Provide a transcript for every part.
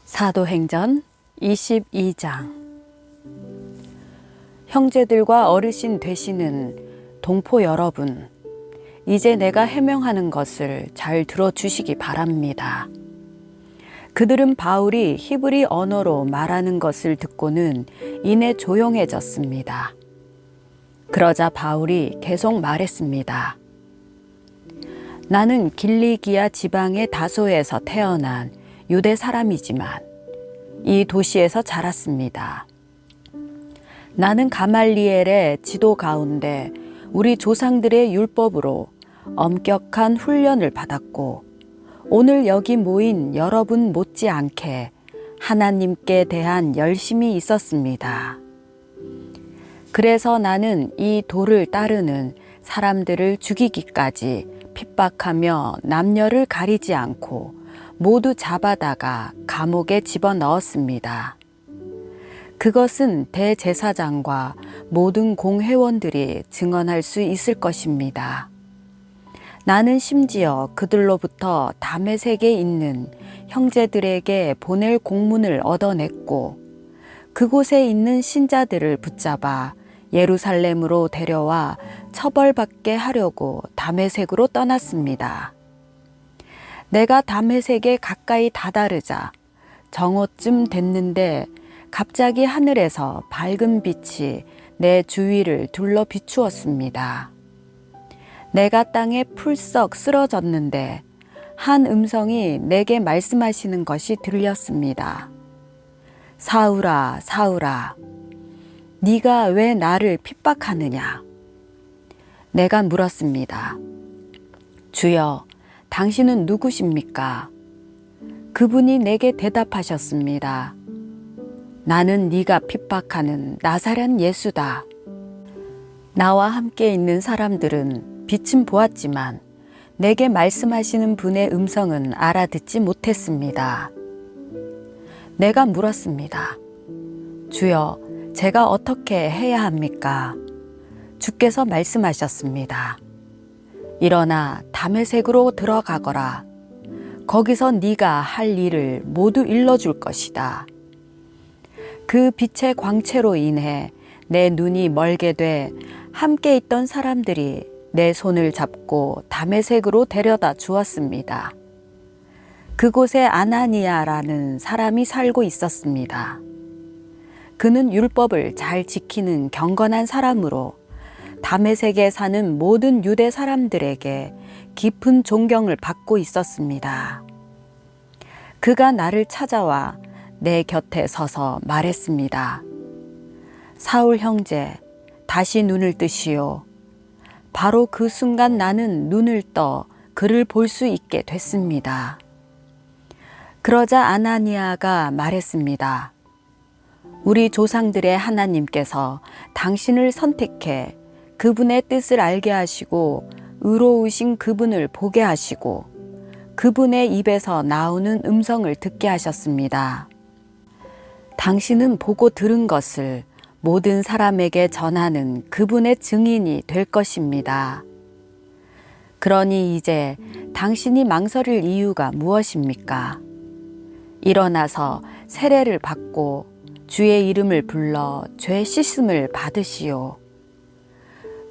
사도행전 22장. 형제들과 어르신 되시는 동포 여러분, 이제 내가 해명하는 것을 잘 들어주시기 바랍니다. 그들은 바울이 히브리 언어로 말하는 것을 듣고는 이내 조용해졌습니다. 그러자 바울이 계속 말했습니다. 나는 길리기아 지방의 다소에서 태어난 유대 사람이지만 이 도시에서 자랐습니다. 나는 가말리엘의 지도 가운데 우리 조상들의 율법으로 엄격한 훈련을 받았고 오늘 여기 모인 여러분 못지않게 하나님께 대한 열심이 있었습니다. 그래서 나는 이 도를 따르는 사람들을 죽이기까지 핍박하며 남녀를 가리지 않고 모두 잡아다가 감옥에 집어넣었습니다. 그것은 대제사장과 모든 공회원들이 증언할 수 있을 것입니다. 나는 심지어 그들로부터 다메섹에 있는 형제들에게 보낼 공문을 얻어냈고 그곳에 있는 신자들을 붙잡아 예루살렘으로 데려와 처벌받게 하려고 다메섹으로 떠났습니다. 내가 다메섹에 가까이 다다르자 정오쯤 됐는데 갑자기 하늘에서 밝은 빛이 내 주위를 둘러 비추었습니다. 내가 땅에 풀썩 쓰러졌는데 한 음성이 내게 말씀하시는 것이 들렸습니다. 사울아, 사울아, 네가 왜 나를 핍박하느냐? 내가 물었습니다. 주여, 당신은 누구십니까? 그분이 내게 대답하셨습니다. 나는 네가 핍박하는 나사렛 예수다. 나와 함께 있는 사람들은 빛은 보았지만 내게 말씀하시는 분의 음성은 알아듣지 못했습니다. 내가 물었습니다. 주여, 제가 어떻게 해야 합니까? 주께서 말씀하셨습니다. 일어나 다메섹으로 들어가거라. 거기서 네가 할 일을 모두 일러줄 것이다. 그 빛의 광채로 인해 내 눈이 멀게 돼 함께 있던 사람들이 내 손을 잡고 다메섹으로 데려다 주었습니다. 그곳에 아나니아라는 사람이 살고 있었습니다. 그는 율법을 잘 지키는 경건한 사람으로 다메섹에 사는 모든 유대 사람들에게 깊은 존경을 받고 있었습니다. 그가 나를 찾아와 내 곁에 서서 말했습니다. 사울 형제, 다시 눈을 뜨시오. 바로 그 순간 나는 눈을 떠 그를 볼 수 있게 됐습니다. 그러자 아나니아가 말했습니다. 우리 조상들의 하나님께서 당신을 선택해 그분의 뜻을 알게 하시고 의로우신 그분을 보게 하시고 그분의 입에서 나오는 음성을 듣게 하셨습니다. 당신은 보고 들은 것을 모든 사람에게 전하는 그분의 증인이 될 것입니다. 그러니 이제 당신이 망설일 이유가 무엇입니까? 일어나서 세례를 받고 주의 이름을 불러 죄 씻음을 받으시오.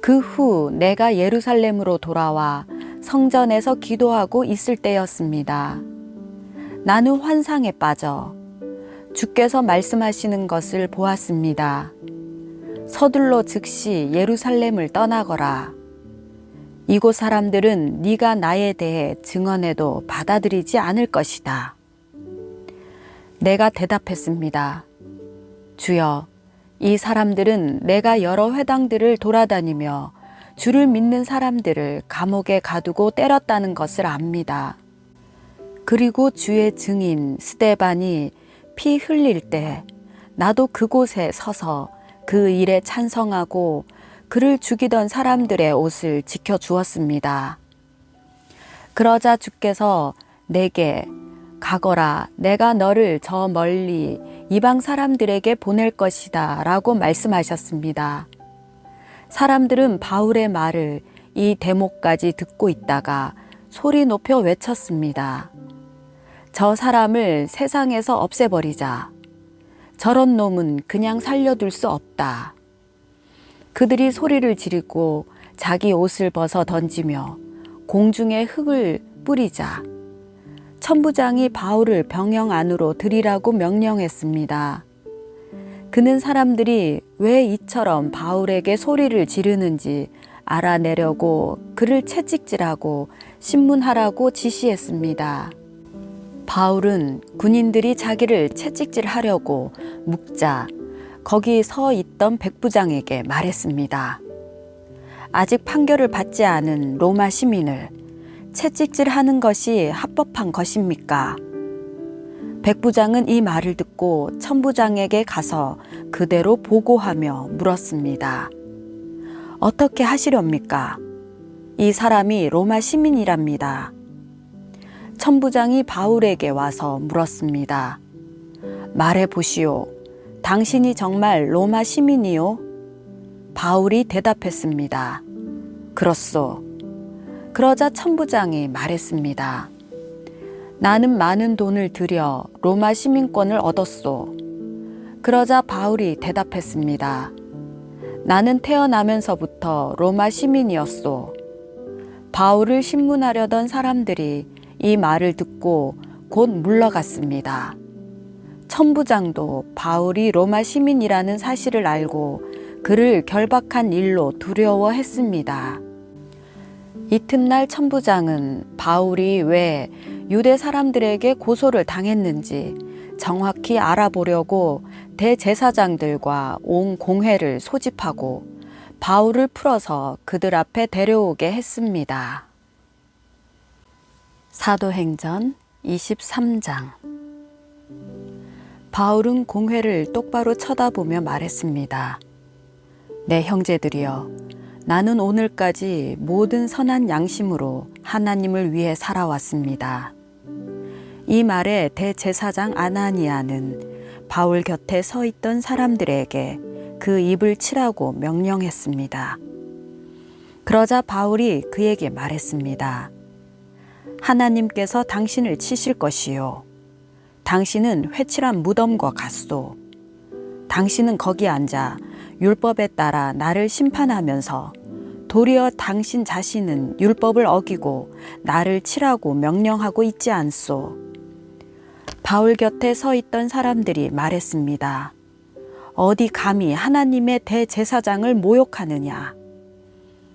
그 후 내가 예루살렘으로 돌아와 성전에서 기도하고 있을 때였습니다. 나는 환상에 빠져 주께서 말씀하시는 것을 보았습니다. 서둘러 즉시 예루살렘을 떠나거라. 이곳 사람들은 네가 나에 대해 증언해도 받아들이지 않을 것이다. 내가 대답했습니다. 주여, 이 사람들은 내가 여러 회당들을 돌아다니며 주를 믿는 사람들을 감옥에 가두고 때렸다는 것을 압니다. 그리고 주의 증인 스데반이 피 흘릴 때 나도 그곳에 서서 그 일에 찬성하고 그를 죽이던 사람들의 옷을 지켜주었습니다. 그러자 주께서 내게 가거라, 내가 너를 저 멀리 이방 사람들에게 보낼 것이다 라고 말씀하셨습니다. 사람들은 바울의 말을 이 대목까지 듣고 있다가 소리 높여 외쳤습니다. 저 사람을 세상에서 없애버리자. 저런 놈은 그냥 살려둘 수 없다. 그들이 소리를 지르고 자기 옷을 벗어 던지며 공중에 흙을 뿌리자 천부장이 바울을 병영 안으로 들이라고 명령했습니다. 그는 사람들이 왜 이처럼 바울에게 소리를 지르는지 알아내려고 그를 채찍질하고 신문하라고 지시했습니다. 바울은 군인들이 자기를 채찍질하려고 묵자 거기 서 있던 백부장에게 말했습니다. 아직 판결을 받지 않은 로마 시민을 채찍질하는 것이 합법한 것입니까? 백부장은 이 말을 듣고 천부장에게 가서 그대로 보고하며 물었습니다. 어떻게 하시렵니까? 이 사람이 로마 시민이랍니다. 천부장이 바울에게 와서 물었습니다. 말해 보시오. 당신이 정말 로마 시민이요? 바울이 대답했습니다. 그렇소. 그러자 천부장이 말했습니다. 나는 많은 돈을 들여 로마 시민권을 얻었소. 그러자 바울이 대답했습니다. 나는 태어나면서부터 로마 시민이었소. 바울을 신문하려던 사람들이 이 말을 듣고 곧 물러갔습니다. 천부장도 바울이 로마 시민이라는 사실을 알고 그를 결박한 일로 두려워했습니다. 이튿날 천부장은 바울이 왜 유대 사람들에게 고소를 당했는지 정확히 알아보려고 대제사장들과 온 공회를 소집하고 바울을 풀어서 그들 앞에 데려오게 했습니다. 사도행전 23장. 바울은 공회를 똑바로 쳐다보며 말했습니다. 내 형제들이여, 나는 오늘까지 모든 선한 양심으로 하나님을 위해 살아왔습니다. 이 말에 대제사장 아나니아는 바울 곁에 서 있던 사람들에게 그 입을 치라고 명령했습니다. 그러자 바울이 그에게 말했습니다. 하나님께서 당신을 치실 것이요. 당신은 회칠한 무덤과 같소. 당신은 거기 앉아 율법에 따라 나를 심판하면서 도리어 당신 자신은 율법을 어기고 나를 치라고 명령하고 있지 않소. 바울 곁에 서 있던 사람들이 말했습니다. 어디 감히 하나님의 대제사장을 모욕하느냐?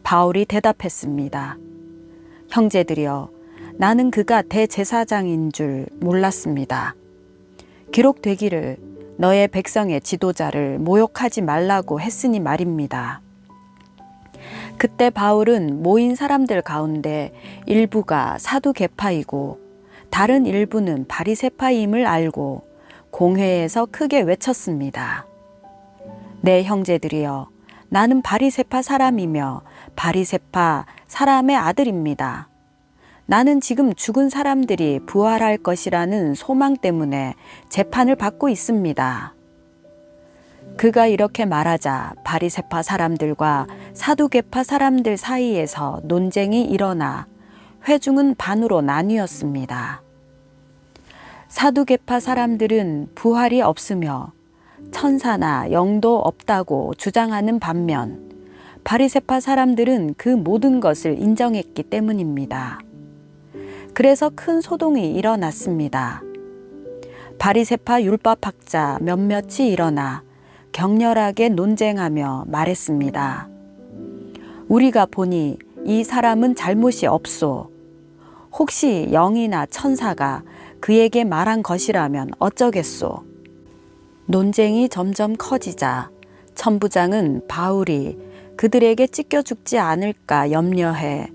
바울이 대답했습니다. 형제들이여, 나는 그가 대제사장인 줄 몰랐습니다. 기록되기를 너의 백성의 지도자를 모욕하지 말라고 했으니 말입니다. 그때 바울은 모인 사람들 가운데 일부가 사두개파이고 다른 일부는 바리새파임을 알고 공회에서 크게 외쳤습니다. 내 형제들이여, 나는 바리새파 사람이며 바리새파 사람의 아들입니다. 나는 지금 죽은 사람들이 부활할 것이라는 소망 때문에 재판을 받고 있습니다. 그가 이렇게 말하자 바리새파 사람들과 사두개파 사람들 사이에서 논쟁이 일어나 회중은 반으로 나뉘었습니다. 사두개파 사람들은 부활이 없으며 천사나 영도 없다고 주장하는 반면 바리새파 사람들은 그 모든 것을 인정했기 때문입니다. 그래서 큰 소동이 일어났습니다. 바리새파 율법학자 몇몇이 일어나 격렬하게 논쟁하며 말했습니다. 우리가 보니 이 사람은 잘못이 없소. 혹시 영이나 천사가 그에게 말한 것이라면 어쩌겠소. 논쟁이 점점 커지자 천부장은 바울이 그들에게 찢겨 죽지 않을까 염려해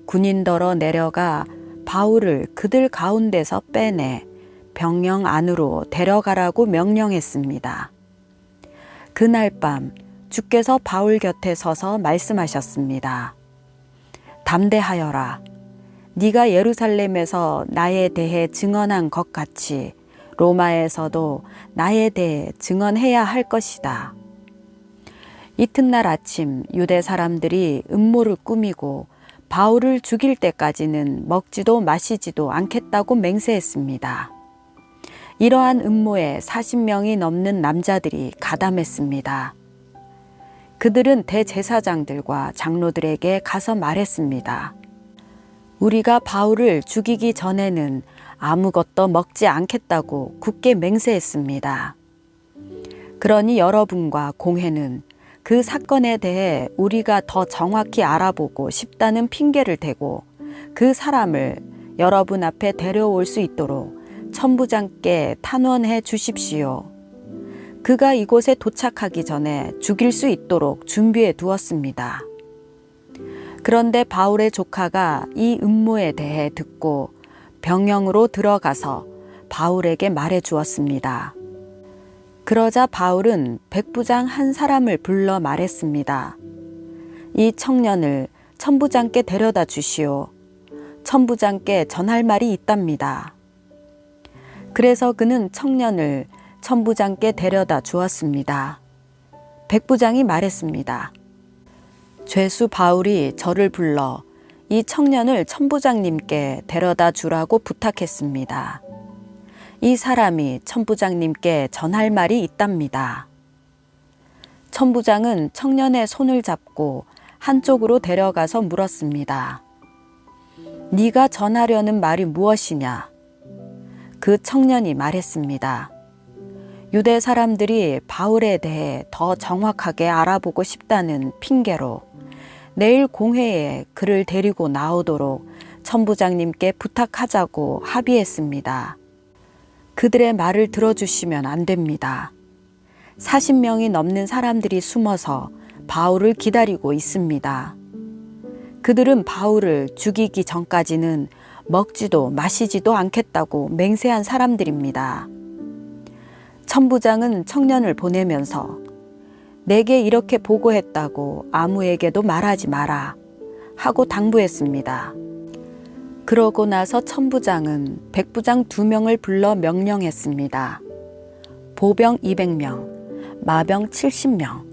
군인더러 내려가 바울을 그들 가운데서 빼내 병영 안으로 데려가라고 명령했습니다. 그날 밤 주께서 바울 곁에 서서 말씀하셨습니다. 담대하여라. 네가 예루살렘에서 나에 대해 증언한 것 같이 로마에서도 나에 대해 증언해야 할 것이다. 이튿날 아침 유대 사람들이 음모를 꾸미고 바울을 죽일 때까지는 먹지도 마시지도 않겠다고 맹세했습니다. 이러한 음모에 40명이 넘는 남자들이 가담했습니다. 그들은 대제사장들과 장로들에게 가서 말했습니다. 우리가 바울을 죽이기 전에는 아무것도 먹지 않겠다고 굳게 맹세했습니다. 그러니 여러분과 공회는 그 사건에 대해 우리가 더 정확히 알아보고 싶다는 핑계를 대고 그 사람을 여러분 앞에 데려올 수 있도록 천부장께 탄원해 주십시오. 그가 이곳에 도착하기 전에 죽일 수 있도록 준비해 두었습니다. 그런데 바울의 조카가 이 음모에 대해 듣고 병영으로 들어가서 바울에게 말해 주었습니다. 그러자 바울은 백부장 한 사람을 불러 말했습니다. 이 청년을 천부장께 데려다 주시오. 천부장께 전할 말이 있답니다. 그래서 그는 청년을 천부장께 데려다 주었습니다. 백부장이 말했습니다. 죄수 바울이 저를 불러 이 청년을 천부장님께 데려다 주라고 부탁했습니다. 이 사람이 천부장님께 전할 말이 있답니다. 천부장은 청년의 손을 잡고 한쪽으로 데려가서 물었습니다. 네가 전하려는 말이 무엇이냐? 그 청년이 말했습니다. 유대 사람들이 바울에 대해 더 정확하게 알아보고 싶다는 핑계로 내일 공회에 그를 데리고 나오도록 천부장님께 부탁하자고 합의했습니다. 그들의 말을 들어주시면 안 됩니다. 40명이 넘는 사람들이 숨어서 바울을 기다리고 있습니다. 그들은 바울을 죽이기 전까지는 먹지도 마시지도 않겠다고 맹세한 사람들입니다. 천부장은 청년을 보내면서 내게 이렇게 보고했다고 아무에게도 말하지 마라 하고 당부했습니다. 그러고 나서 천부장은 백부장 2명을 불러 명령했습니다. 보병 200명, 마병 70명,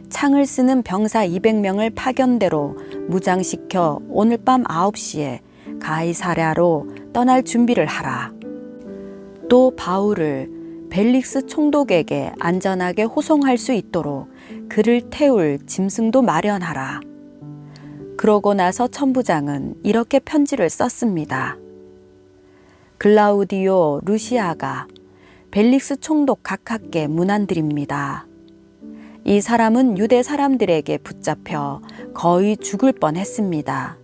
창을 쓰는 병사 200명을 파견대로 무장시켜 오늘 밤 9시에 가이사랴로 떠날 준비를 하라. 또 바울을 벨릭스 총독에게 안전하게 호송할 수 있도록 그를 태울 짐승도 마련하라. 그러고 나서 천부장은 이렇게 편지를 썼습니다. 글라우디오 루시아가 벨릭스 총독 각하께 문안드립니다. 이 사람은 유대 사람들에게 붙잡혀 거의 죽을 뻔했습니다.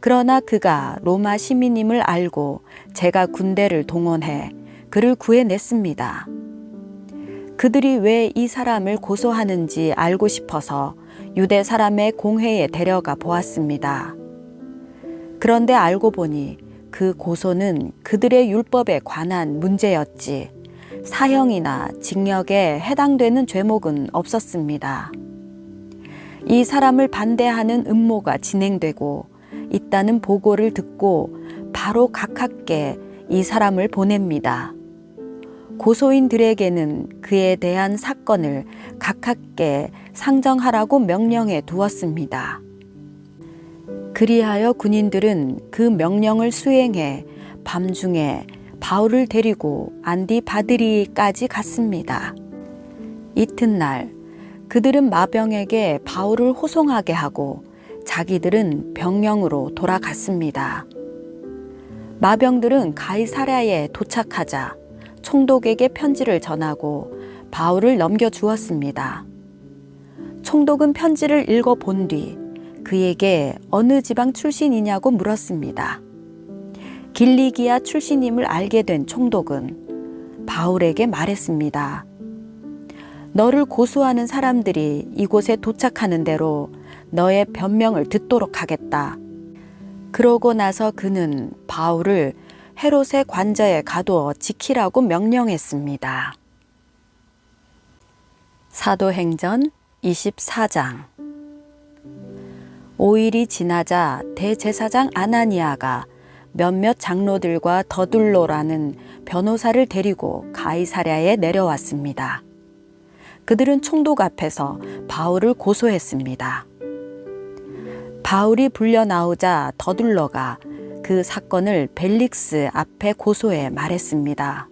그러나 그가 로마 시민임을 알고 제가 군대를 동원해 그를 구해냈습니다. 그들이 왜 이 사람을 고소하는지 알고 싶어서 유대 사람의 공회에 데려가 보았습니다. 그런데 알고 보니 그 고소는 그들의 율법에 관한 문제였지 사형이나 징역에 해당되는 죄목은 없었습니다. 이 사람을 반대하는 음모가 진행되고 있다는 보고를 듣고 바로 각하께 이 사람을 보냅니다. 고소인들에게는 그에 대한 사건을 각하께 상정하라고 명령해 두었습니다. 그리하여 군인들은 그 명령을 수행해 밤중에 바울을 데리고 안디바드리까지 갔습니다. 이튿날 그들은 마병에게 바울을 호송하게 하고 자기들은 병영으로 돌아갔습니다. 마병들은 가이사랴에 도착하자 총독에게 편지를 전하고 바울을 넘겨주었습니다. 총독은 편지를 읽어본 뒤 그에게 어느 지방 출신이냐고 물었습니다. 길리기아 출신임을 알게 된 총독은 바울에게 말했습니다. 너를 고소하는 사람들이 이곳에 도착하는 대로 너의 변명을 듣도록 하겠다. 그러고 나서 그는 바울을 헤롯의 관저에 가두어 지키라고 명령했습니다. 사도행전 24장. 5일이 지나자 대제사장 아나니아가 몇몇 장로들과 더둘로라는 변호사를 데리고 가이사랴에 내려왔습니다. 그들은 총독 앞에서 바울을 고소했습니다. 바울이 불려 나오자 더둘러가 그 사건을 벨릭스 앞에 고소해 말했습니다.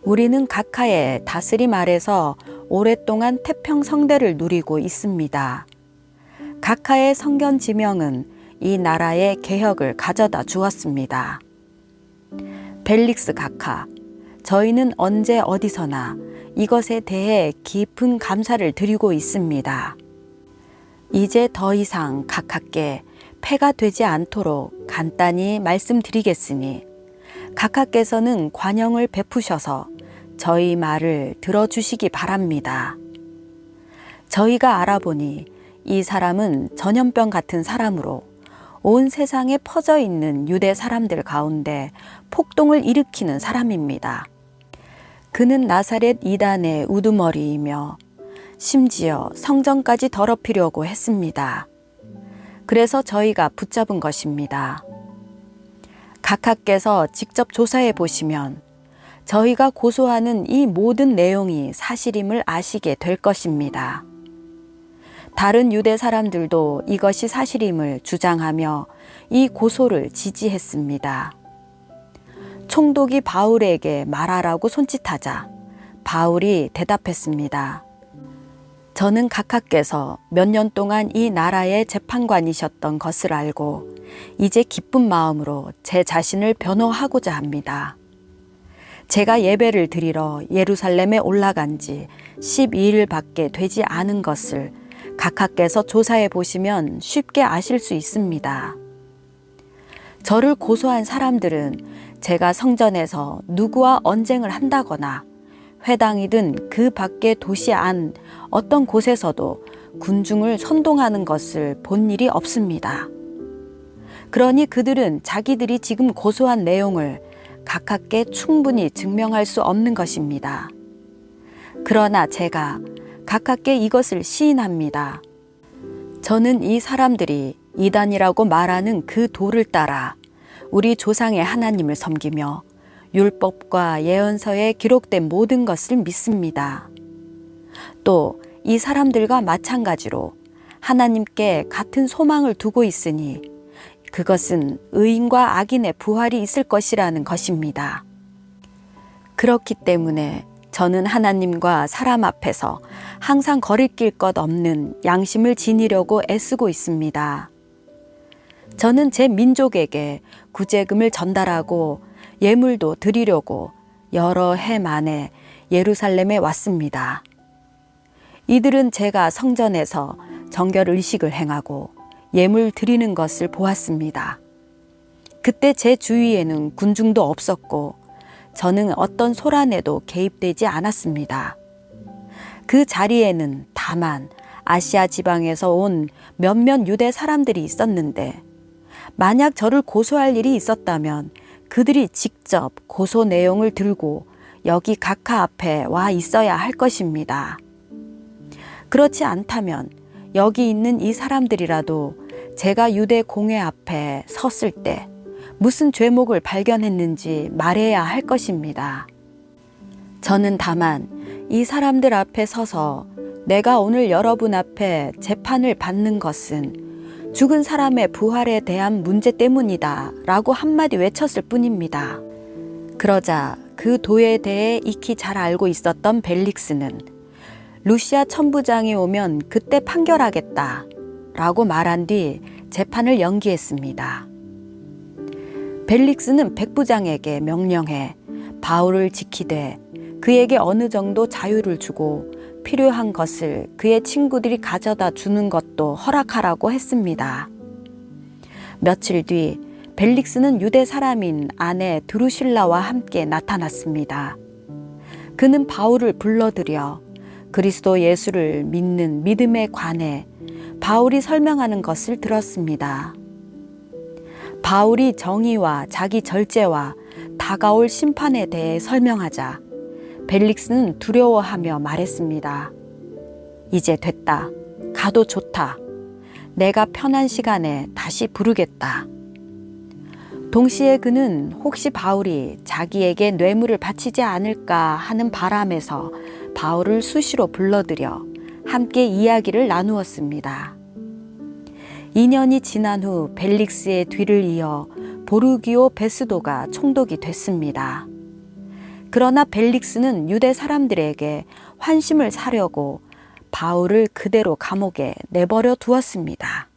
우리는 각하의 다스림 아래서 오랫동안 태평성대를 누리고 있습니다. 각하의 성견 지명은 이 나라의 개혁을 가져다 주었습니다. 벨릭스 각하, 저희는 언제 어디서나 이것에 대해 깊은 감사를 드리고 있습니다. 이제 더 이상 각하께 폐가 되지 않도록 간단히 말씀드리겠으니 각하께서는 관영을 베푸셔서 저희 말을 들어주시기 바랍니다. 저희가 알아보니 이 사람은 전염병 같은 사람으로 온 세상에 퍼져 있는 유대 사람들 가운데 폭동을 일으키는 사람입니다. 그는 나사렛 이단의 우두머리이며 심지어 성전까지 더럽히려고 했습니다. 그래서 저희가 붙잡은 것입니다. 각하께서 직접 조사해 보시면 저희가 고소하는 이 모든 내용이 사실임을 아시게 될 것입니다. 다른 유대 사람들도 이것이 사실임을 주장하며 이 고소를 지지했습니다. 총독이 바울에게 말하라고 손짓하자 바울이 대답했습니다. 저는 각하께서 몇 년 동안 이 나라의 재판관이셨던 것을 알고 이제 기쁜 마음으로 제 자신을 변호하고자 합니다. 제가 예배를 드리러 예루살렘에 올라간 지 12일밖에 되지 않은 것을 각하께서 조사해 보시면 쉽게 아실 수 있습니다. 저를 고소한 사람들은 제가 성전에서 누구와 언쟁을 한다거나 회당이든 그 밖의 도시 안 어떤 곳에서도 군중을 선동하는 것을 본 일이 없습니다. 그러니 그들은 자기들이 지금 고소한 내용을 각하께 충분히 증명할 수 없는 것입니다. 그러나 제가 각하께 이것을 시인합니다. 저는 이 사람들이 이단이라고 말하는 그 도를 따라 우리 조상의 하나님을 섬기며 율법과 예언서에 기록된 모든 것을 믿습니다. 또 이 사람들과 마찬가지로 하나님께 같은 소망을 두고 있으니 그것은 의인과 악인의 부활이 있을 것이라는 것입니다. 그렇기 때문에 저는 하나님과 사람 앞에서 항상 거리낄 것 없는 양심을 지니려고 애쓰고 있습니다. 저는 제 민족에게 구제금을 전달하고 예물도 드리려고 여러 해 만에 예루살렘에 왔습니다. 이들은 제가 성전에서 정결 의식을 행하고 예물 드리는 것을 보았습니다. 그때 제 주위에는 군중도 없었고 저는 어떤 소란에도 개입되지 않았습니다. 그 자리에는 다만 아시아 지방에서 온 몇몇 유대 사람들이 있었는데 만약 저를 고소할 일이 있었다면 그들이 직접 고소 내용을 들고 여기 각하 앞에 와 있어야 할 것입니다. 그렇지 않다면 여기 있는 이 사람들이라도 제가 유대 공회 앞에 섰을 때 무슨 죄목을 발견했는지 말해야 할 것입니다. 저는 다만 이 사람들 앞에 서서 내가 오늘 여러분 앞에 재판을 받는 것은 죽은 사람의 부활에 대한 문제 때문이다 라고 한마디 외쳤을 뿐입니다. 그러자 그 도에 대해 익히 잘 알고 있었던 벨릭스는 루시아 천부장이 오면 그때 판결하겠다 라고 말한 뒤 재판을 연기했습니다. 벨릭스는 백부장에게 명령해 바울을 지키되 그에게 어느 정도 자유를 주고 필요한 것을 그의 친구들이 가져다 주는 것도 허락하라고 했습니다. 며칠 뒤 벨릭스는 유대 사람인 아내 드루실라와 함께 나타났습니다. 그는 바울을 불러들여 그리스도 예수를 믿는 믿음에 관해 바울이 설명하는 것을 들었습니다. 바울이 정의와 자기 절제와 다가올 심판에 대해 설명하자 벨릭스는 두려워하며 말했습니다. 이제 됐다. 가도 좋다. 내가 편한 시간에 다시 부르겠다. 동시에 그는 혹시 바울이 자기에게 뇌물을 바치지 않을까 하는 바람에서 바울을 수시로 불러들여 함께 이야기를 나누었습니다. 2년이 지난 후 벨릭스의 뒤를 이어 보르기오 베스도가 총독이 됐습니다. 그러나 벨릭스는 유대 사람들에게 환심을 사려고 바울을 그대로 감옥에 내버려 두었습니다.